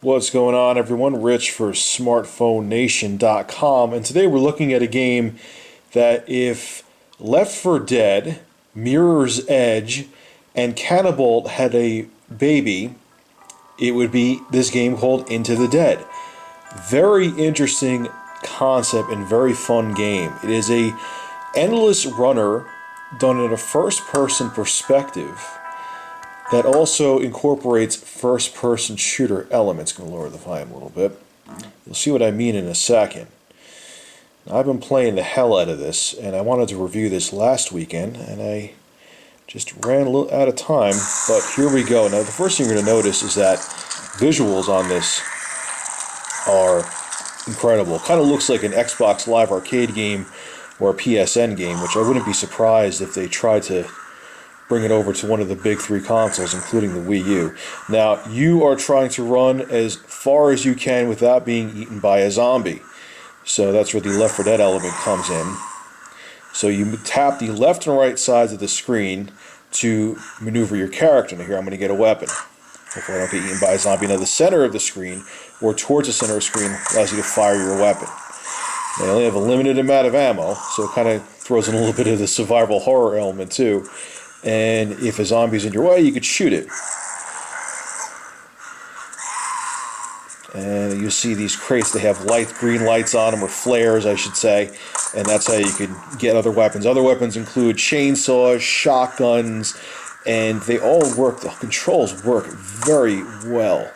What's going on, everyone? Rich for SmartPhoneNation.com, and today we're looking at a game that if Left 4 Dead, Mirror's Edge, and Cannibal had a baby, it would be this game called Into the Dead. Very interesting concept and very fun game. It is a endless runner done in a first-person perspective that also incorporates first-person shooter elements. Going to lower the volume a little bit. You'll see what I mean in a second. Now, I've been playing the hell out of this, and I wanted to review this last weekend, and I just ran a little out of time, but here we go. Now, the first thing you're going to notice is that visuals on this are incredible. Kind of looks like an Xbox Live Arcade game or a PSN game, which I wouldn't be surprised if they tried to bring it over to one of the big three consoles, including the Wii U. Now, you are trying to run as far as you can without being eaten by a zombie. So that's where the Left 4 Dead element comes in. So you tap the left and right sides of the screen to maneuver your character. Now here I'm going to get a weapon. Hopefully I don't get eaten by a zombie. Now the center of the screen, or towards the center of the screen, allows you to fire your weapon. They only have a limited amount of ammo, so it kind of throws in a little bit of the survival horror element too. And if a zombie's in your way, you could shoot it. And you see these crates, they have green lights on them, or flares, I should say. And that's how you can get other weapons. Other weapons include chainsaws, shotguns, and they all work, the controls work very well.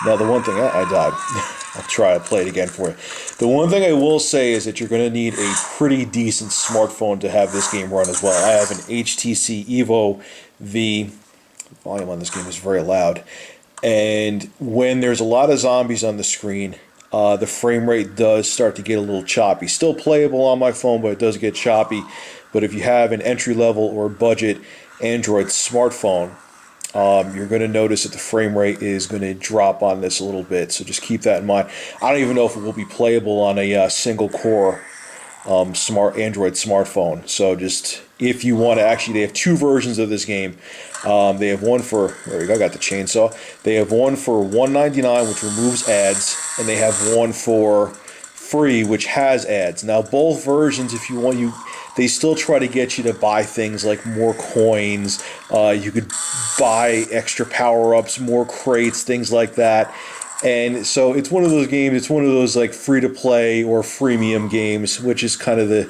Now the one thing, I died. I'll try to play it again for you. The one thing I will say is that you're going to need a pretty decent smartphone to have this game run as well. I have an HTC Evo V. The volume on this game is very loud. And when there's a lot of zombies on the screen, the frame rate does start to get a little choppy. Still playable on my phone, but it does get choppy. But if you have an entry-level or budget Android smartphone, you're going to notice that the frame rate is going to drop on this a little bit, so just keep that in mind. I don't even know if it will be playable on a single-core smart Android smartphone. So just, if you want to, actually, they have two versions of this game. They have one for, there we go, I got the chainsaw. They have one for $1.99, which removes ads, and they have one for free, which has ads. Now, both versions, if you want, they still try to get you to buy things like more coins. You could buy extra power-ups, more crates, things like that. And so it's one of those games, it's one of those like free-to-play or freemium games, which is kind of the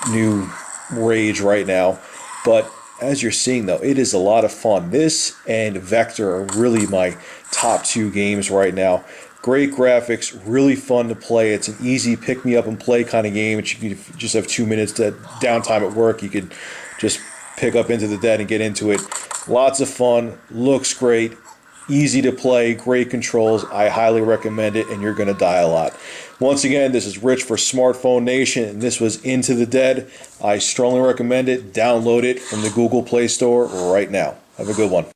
new rage right now. But as you're seeing, though, it is a lot of fun. This and Vector are really my top two games right now. Great graphics, really fun to play. It's an easy pick-me-up-and-play kind of game. If you just have 2 minutes to downtime at work, you could just pick up Into the Dead and get into it. Lots of fun, looks great, easy to play, great controls. I highly recommend it, and you're going to die a lot. Once again, this is Rich for Smartphone Nation, and this was Into the Dead. I strongly recommend it. Download it from the Google Play Store right now. Have a good one.